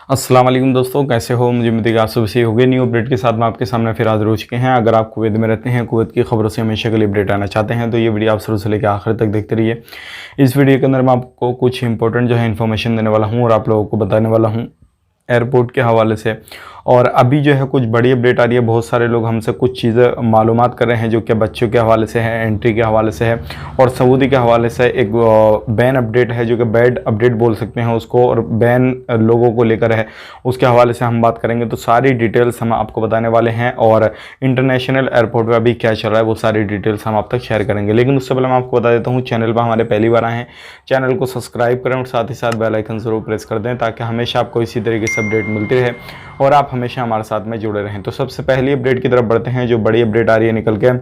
अस्सलाम वालेकुम दोस्तों, कैसे हो? मुझे उम्मीद है कि आप सब सही हो गए। न्यू अपडेट के साथ मैं आपके सामने फिर हाजिर हो चुके हैं। अगर आप कुवैत में रहते हैं, कुवैत की खबरों से हमेशा के लिए अपडेट आना चाहते हैं तो ये वीडियो आप शुरू से लेकर आखिर तक देखते रहिए। इस वीडियो के अंदर मैं आपको कुछ इंपॉर्टेंट जो है इन्फॉर्मेशन देने वाला हूँ और आप लोगों को बताने वाला हूँ एयरपोर्ट के हवाले से। और अभी जो है कुछ बड़ी अपडेट आ रही है। बहुत सारे लोग हमसे कुछ चीज़ें मालूमात कर रहे हैं जो कि बच्चों के हवाले से है, एंट्री के हवाले से है और सऊदी के हवाले से एक बैन अपडेट है जो कि बैड अपडेट बोल सकते हैं उसको, और बैन लोगों को लेकर है, उसके हवाले से हम बात करेंगे। तो सारी डिटेल्स हम आपको बताने वाले हैं और इंटरनेशनल एयरपोर्ट पर अभी क्या चल रहा है वो सारी डिटेल्स हम आप तक शेयर करेंगे। लेकिन उससे पहले मैं आपको बता देता हूँ, चैनल पर हमारे पहली बार आए हैं, चैनल को सब्सक्राइब करें और साथ ही साथ बेल आइकन ज़रूर प्रेस कर दें ताकि हमेशा आपको इसी तरीके से अपडेट मिलती रहे और आप हमेशा हमारे साथ में जुड़े रहें। तो सबसे पहली अपडेट की तरफ बढ़ते हैं। जो बड़ी अपडेट आ रही है निकल के,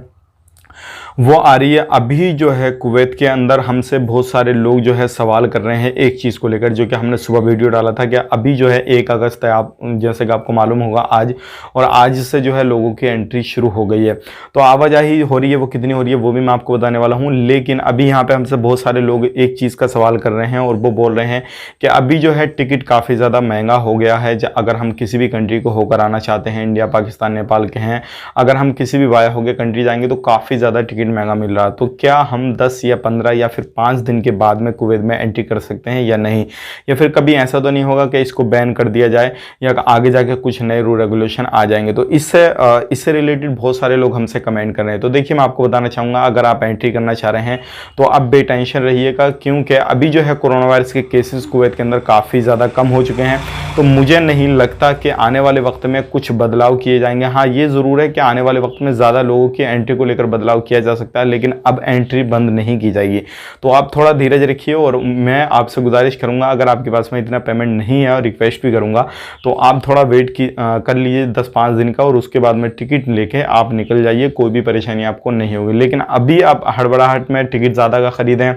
वो आ रही है अभी जो है कुवैत के अंदर हमसे बहुत सारे लोग जो है सवाल कर रहे हैं एक चीज़ को लेकर, जो कि हमने सुबह वीडियो डाला था कि अभी जो है 1 अगस्त है, आप जैसे कि आपको मालूम होगा आज, और आज से जो है लोगों की एंट्री शुरू हो गई है। तो आवाजाही हो रही है, वो कितनी हो रही है वो भी मैं आपको बताने वाला हूँ। लेकिन अभी यहाँ पे हमसे बहुत सारे लोग एक चीज़ का सवाल कर रहे हैं और वो बोल रहे हैं कि अभी जो है टिकट काफ़ी ज़्यादा महंगा हो गया है। अगर हम किसी भी कंट्री को होकर आना चाहते हैं, इंडिया, पाकिस्तान, नेपाल के हैं, अगर हम किसी भी वाया होकर कंट्री जाएंगे तो काफ़ी ज़्यादा टिकट महंगा मिल रहा है। तो क्या हम 10 या 15 या फिर 5 दिन के बाद में कुवैत में एंट्री कर सकते हैं या नहीं, या फिर कभी ऐसा तो नहीं होगा कि इसको बैन कर दिया जाए या आगे जाके कुछ नए रूल रेगुलेशन आ जाएंगे। तो इससे रिलेटेड बहुत सारे लोग हमसे कमेंट कर रहे हैं। तो देखिए, मैं आपको बताना चाहूँगा, अगर आप एंट्री करना चाह रहे हैं तो अब बेटेंशन रहिएगा, क्योंकि अभी जो है कोरोना वायरस के केसेस कुवैत के अंदर काफ़ी ज़्यादा कम हो चुके हैं। तो मुझे नहीं लगता कि आने वाले वक्त में कुछ बदलाव किए जाएंगे। हाँ, ये ज़रूर है कि आने वाले वक्त में ज़्यादा लोगों की एंट्री को लेकर बदलाव किया जा सकता है, लेकिन अब एंट्री बंद नहीं की जाएगी। तो आप थोड़ा धीरज रखिए और मैं आपसे गुजारिश करूंगा, अगर आपके पास में इतना पेमेंट नहीं है, और रिक्वेस्ट भी करूंगा, तो आप थोड़ा वेट कर लीजिए 10-5 दिन का, और उसके बाद में टिकट लेके आप निकल जाइए, कोई भी परेशानी आपको नहीं होगी। लेकिन अभी आप हड़बड़ाहट में टिकट ज़्यादा का खरीदें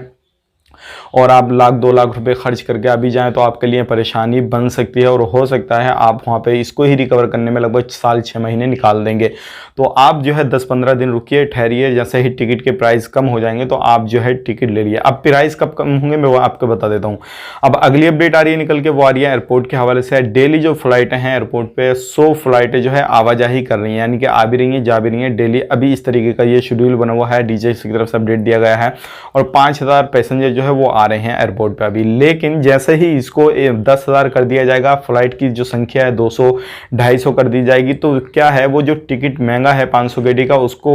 और आप 1-2 लाख रुपए खर्च करके अभी जाएं तो आपके लिए परेशानी बन सकती है, और हो सकता है आप वहाँ पे इसको ही रिकवर करने में लगभग 6 महीने निकाल देंगे। तो आप जो है 10-15 दिन रुकिए, ठहरिए, जैसे ही टिकट के प्राइस कम हो जाएंगे तो आप जो है टिकट ले लिए। अब प्राइस कब कम होंगे मैं वो आपको बता देता हूँ। अब अगली अपडेट आ रही है निकल के, वो आ रही है एयरपोर्ट के हवाले से। डेली जो फ्लाइटें हैं एयरपोर्ट पे 100 फ्लाइटें जो है आवाजाही कर रही हैं, यानी कि आ भी रही हैं जा भी रही हैं डेली। अभी इस तरीके का ये शेड्यूल बना हुआ है, डीजी की तरफ से अपडेट दिया गया है, और 5000 पैसेंजर जो है वो आ रहे हैं एयरपोर्ट पे अभी। लेकिन जैसे ही इसको 10,000 कर दिया जाएगा, फ्लाइट की जो संख्या है 200-250 कर दी जाएगी, तो क्या है, वो जो टिकट महंगा है 500 गेडी का उसको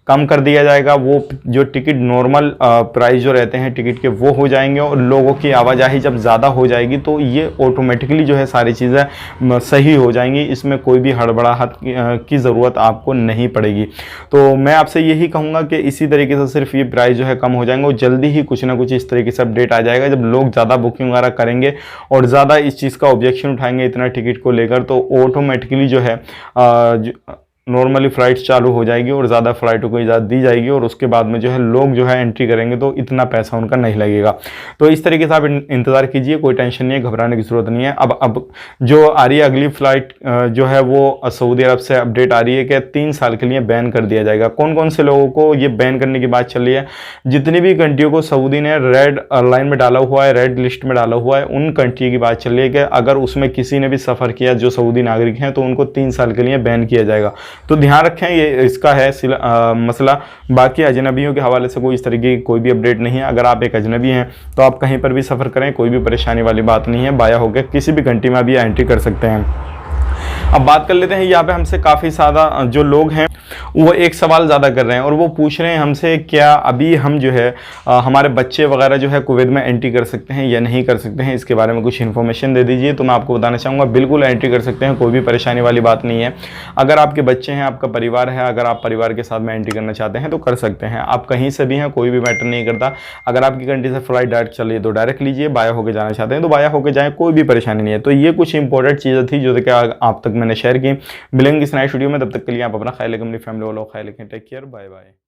कम कर दिया जाएगा। वो जो टिकट नॉर्मल प्राइस जो रहते हैं टिकट के वो हो जाएंगे, और लोगों की आवाजाही जब ज़्यादा हो जाएगी तो ये ऑटोमेटिकली जो है सारी चीज़ें सही हो जाएंगी। इसमें कोई भी हड़बड़ाहट की ज़रूरत आपको नहीं पड़ेगी। तो मैं आपसे यही कहूँगा कि इसी तरीके से सिर्फ ये प्राइस जो है कम हो जाएंगे, और जल्दी ही कुछ ना कुछ इस तरीके से अपडेट आ जाएगा। जब लोग ज़्यादा बुकिंग वगैरह करेंगे और ज़्यादा इस चीज़ का ऑब्जेक्शन उठाएंगे इतना टिकट को लेकर, तो ऑटोमेटिकली जो है नॉर्मली फ़्लाइट्स चालू हो जाएगी और ज़्यादा फ़्लाइटों को इजाज़त दी जाएगी, और उसके बाद में जो है लोग जो है एंट्री करेंगे तो इतना पैसा उनका नहीं लगेगा। तो इस तरीके से आप इंतज़ार कीजिए, कोई टेंशन नहीं है, घबराने की ज़रूरत नहीं है। अब जो आ रही है अगली फ़्लाइट जो है वो सऊदी अरब से अपडेट आ रही है कि 3 साल के लिए बैन कर दिया जाएगा। कौन कौन से लोगों को ये बैन करने की बात चल रही है? जितनी भी कंट्रियों को सऊदी ने रेड लाइन में डाला हुआ है, रेड लिस्ट में डाला हुआ है, उन कंट्री की बात चल रही है कि अगर उसमें किसी ने भी सफ़र किया जो सऊदी नागरिक हैं तो उनको 3 साल के लिए बैन किया जाएगा। तो ध्यान रखें, ये इसका है मसला। बाकी अजनबियों के हवाले से कोई इस तरीके की कोई भी अपडेट नहीं है। अगर आप एक अजनबी हैं तो आप कहीं पर भी सफ़र करें, कोई भी परेशानी वाली बात नहीं है। बाया होकर किसी भी कंट्री में भी एंट्री कर सकते हैं। अब बात कर लेते हैं, यहाँ पे हमसे काफ़ी ज़्यादा जो लोग हैं वो एक सवाल ज़्यादा कर रहे हैं, और वो पूछ रहे हैं हमसे, क्या अभी हम जो है हमारे बच्चे वगैरह जो है कुवैत में एंट्री कर सकते हैं या नहीं कर सकते हैं, इसके बारे में कुछ इन्फॉर्मेशन दे दीजिए। तो मैं आपको बताना चाहूँगा, बिल्कुल एंट्री कर सकते हैं, कोई भी परेशानी वाली बात नहीं है। अगर आपके बच्चे हैं, आपका परिवार है, अगर आप परिवार के साथ में एंट्री करना चाहते हैं तो कर सकते हैं। आप कहीं से भी हैं, कोई भी मैटर नहीं करता। अगर आपकी कंट्री से फ्लाइट डायरेक्ट चलिए तो डायरेक्ट लीजिए, बाया होकर जाना चाहते हैं तो बाया होकर जाएँ, कोई भी परेशानी नहीं है। तो ये कुछ इंपॉर्टेंट चीज़ें थी जो कि आप तक मैंने शेयर की। मिलेंगे इस नए वीडियो में, तब तक के लिए आप अपना ख्याल रखें, अपनी फैमिली वालों का ख्याल रखें। Take care, bye bye.